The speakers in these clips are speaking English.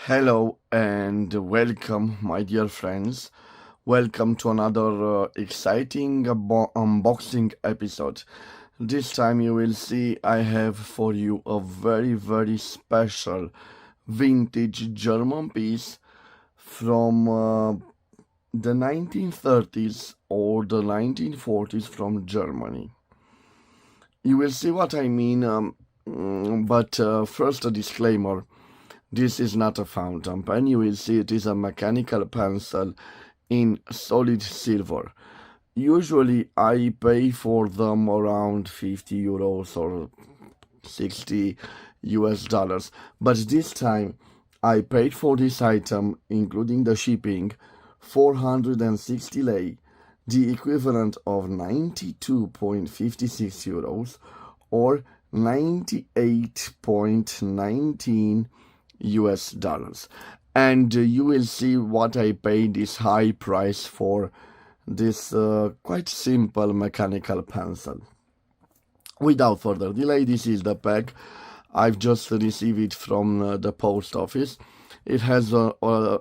Hello and welcome, my dear friends. Welcome to another exciting unboxing episode. This time you will see I have for you a very special vintage German piece from the 1930s or the 1940s from Germany. You will see what I mean, but first a disclaimer. This is not a fountain pen, you will see it is a mechanical pencil in solid silver. Usually I pay for them around 50 euros or 60 US dollars, but this time I paid for this item, including the shipping, 460 lei, the equivalent of 92.56 euros or 98.19 US dollars. And you will see what I paid this high price for this quite simple mechanical pencil. Without further delay, this is the pack. I've just received it from the post office. It has an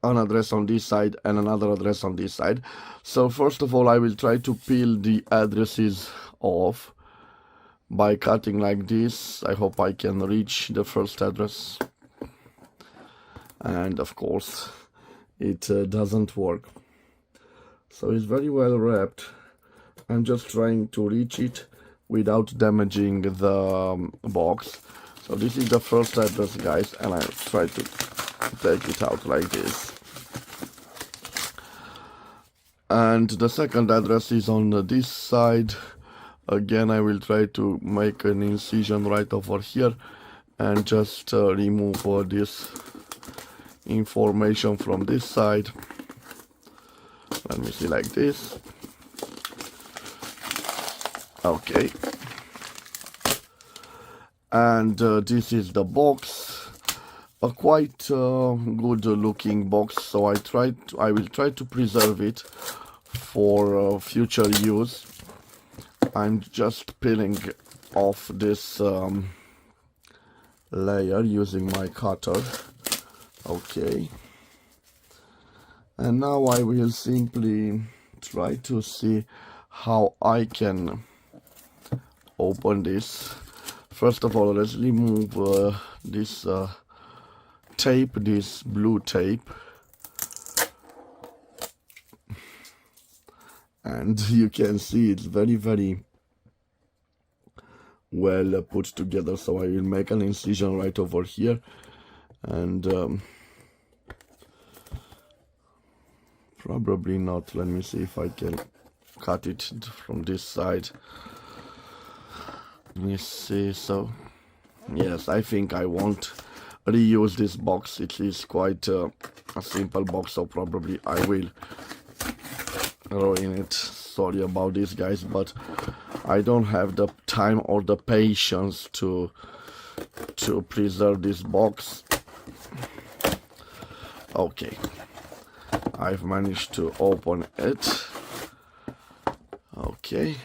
address on this side and another address on this side. So first of all, I will try to peel the addresses off by cutting like this. I hope I can reach the first address. And of course it doesn't work, so it's very well wrapped. I'm just trying to reach it without damaging the box. So this is the first address, guys, and I try to take it out like this. And the second address is on this side. Again, I will try to make an incision right over here and just remove this information from this side. Let me see, like this. Okay, and this is the box, a quite good looking box, so I will try to preserve it for future use. I'm just peeling off this layer using my cutter. Okay, and now I will simply try to see how I can open this. First of all, let's remove this tape, this blue tape, and you can see it's very well put together. So I will make an incision right over here, and probably not. Let me see if I can cut it from this side. Let me see. So yes, I think I won't reuse this box. It is quite a simple box, so probably I will ruin it. Sorry about this, guys, but I don't have the time or the patience to preserve this box. Okay, I've managed to open it. Okay,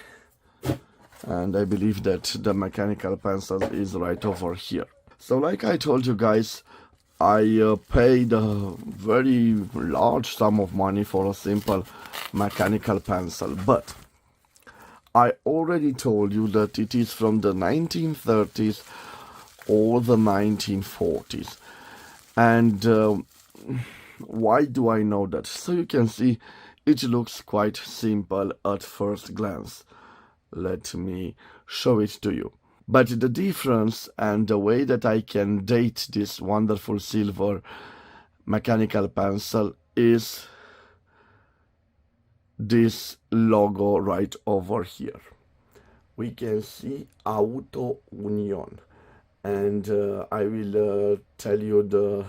and I believe that the mechanical pencil is right over here. So like I told you guys, I paid a very large sum of money for a simple mechanical pencil, but I already told you that it is from the 1930s or the 1940s. And why do I know that? So you can see it looks quite simple at first glance. Let me show it to you. But the difference and the way that I can date this wonderful silver mechanical pencil is this logo right over here. We can see Auto Union, and I will tell you the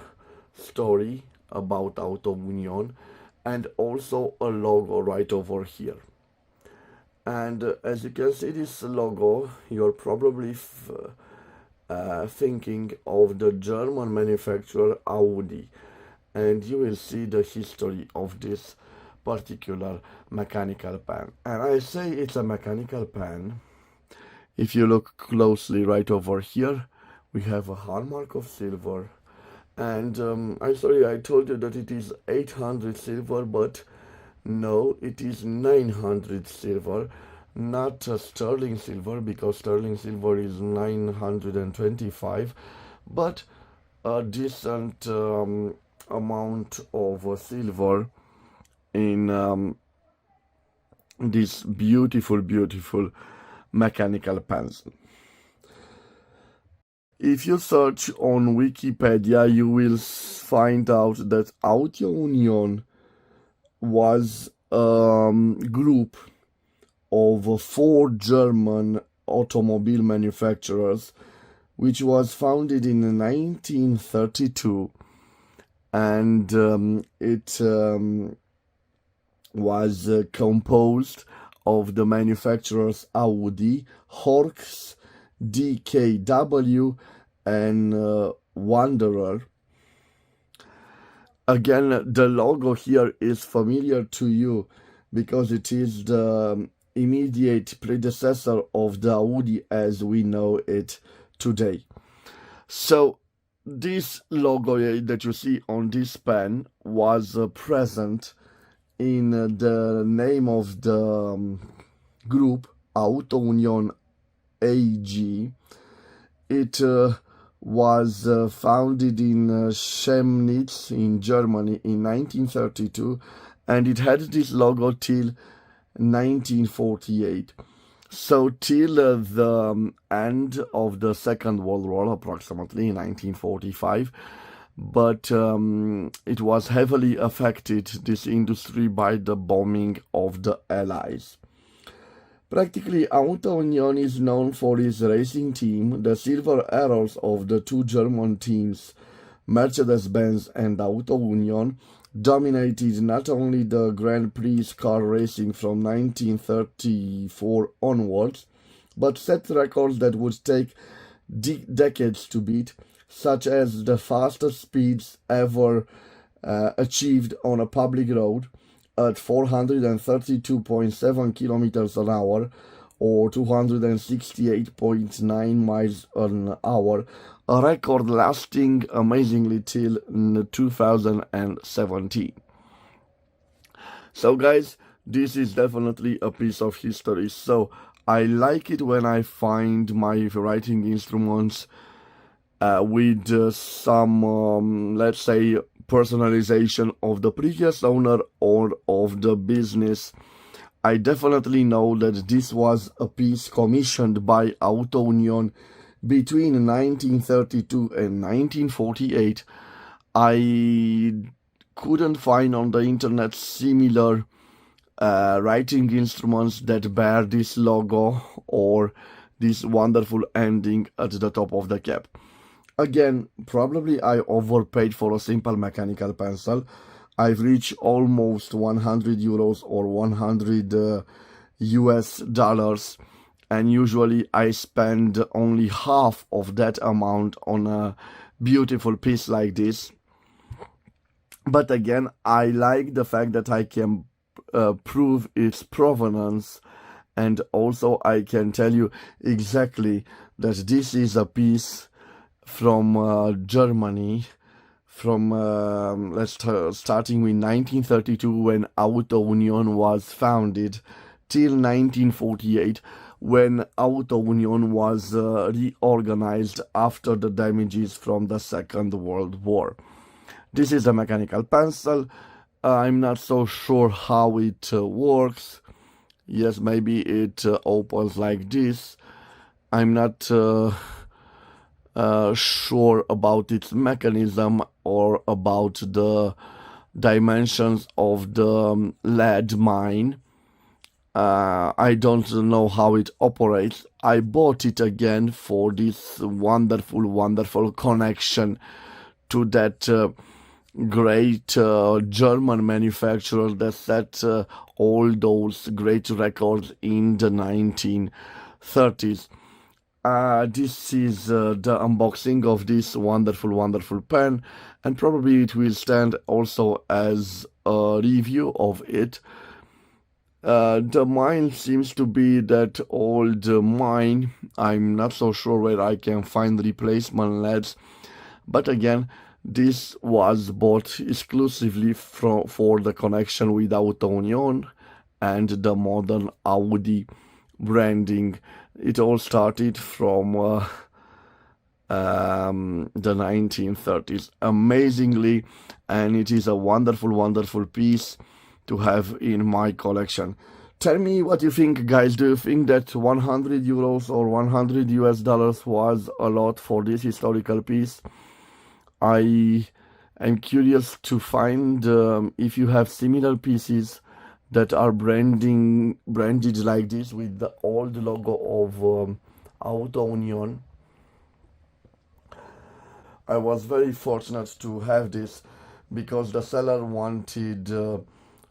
story about Auto Union, and also a logo right over here. And as you can see this logo, you're probably thinking of the German manufacturer Audi, and you will see the history of this particular mechanical pen. And I say it's a mechanical pen. If you look closely right over here, we have a hallmark of silver, And I told you that it is 800 silver, but no, it is 900 silver, not sterling silver, because sterling silver is 925, but a decent amount of silver in this beautiful, beautiful mechanical pencil. If you search on Wikipedia, you will find out that Auto Union was a group of four German automobile manufacturers, which was founded in 1932, and it was composed of the manufacturers Audi, Horks, DKW, and Wanderer. Again, the logo here is familiar to you because it is the immediate predecessor of the Audi as we know it today. So this logo that you see on this pen was present in the name of the group Auto Union AG. It was founded in Chemnitz in Germany in 1932, and it had this logo till 1948. So till the end of the Second World War, approximately 1945, but it was heavily affected, this industry, by the bombing of the Allies. Practically, Auto Union is known for its racing team. The silver arrows of the two German teams, Mercedes-Benz and Auto Union, dominated not only the Grand Prix car racing from 1934 onwards, but set records that would take decades to beat, such as the fastest speeds ever achieved on a public road at 432.7 kilometers an hour or 268.9 miles an hour, a record lasting amazingly till 2017. So guys, this is definitely a piece of history. So I like it when I find my writing instruments with some, let's say, personalization of the previous owner or of the business. I definitely know that this was a piece commissioned by Auto Union between 1932 and 1948. I couldn't find on the internet similar writing instruments that bear this logo or this wonderful ending at the top of the cap. Again, probably I overpaid for a simple mechanical pencil. I've reached almost 100 euros or 100 US dollars, and usually I spend only half of that amount on a beautiful piece like this. But again, I like the fact that I can prove its provenance, and also I can tell you exactly that this is a piece from Germany, from starting with 1932 when Auto Union was founded till 1948 when Auto Union was reorganized after the damages from the Second World War. This is a mechanical pencil. I'm not so sure how it works. Yes, maybe it opens like this. I'm not sure about its mechanism or about the dimensions of the lead mine. I don't know how it operates. I bought it again for this wonderful connection to that great German manufacturer that set all those great records in the 1930s. This is the unboxing of this wonderful pen, and probably it will stand also as a review of it. The mine seems to be that old mine. I'm not so sure where I can find replacement leads, but again, This was bought exclusively for the connection with Auto Union and the modern Audi branding. It all started from the 1930s, amazingly, and it is a wonderful, wonderful piece to have in my collection. Tell me what you think, guys. Do you think that 100 euros or 100 US dollars was a lot for this historical piece? I am curious to find if you have similar pieces that are branded like this with the old logo of Auto Union. I was very fortunate to have this because the seller wanted,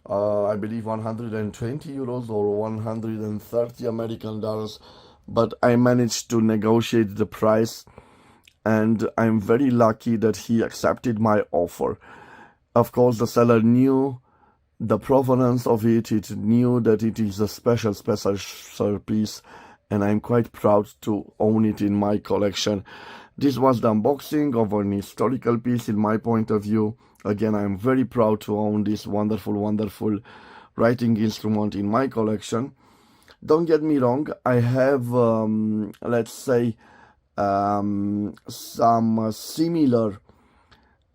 I believe, 120 euros or 130 American dollars, but I managed to negotiate the price, and I'm very lucky that he accepted my offer. Of course, the seller knew the provenance of it, it knew that it is a special piece, and I'm quite proud to own it in my collection. This was the unboxing of an historical piece in my point of view. Again, I'm very proud to own this wonderful, wonderful writing instrument in my collection. Don't get me wrong, I have, let's say, some similar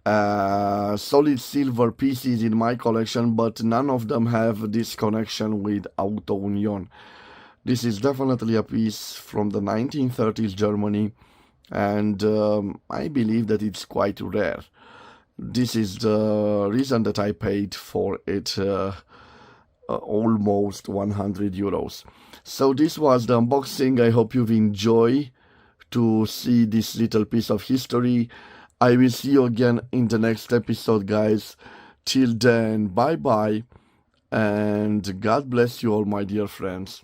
solid silver pieces in my collection, but none of them have this connection with Auto Union. This is definitely a piece from the 1930s Germany, and I believe that it's quite rare. This is the reason that I paid for it almost 100 euros. So this was the unboxing. I hope you've enjoyed to see this little piece of history. I will see you again in the next episode, guys. Till then, bye bye, and God bless you all, my dear friends.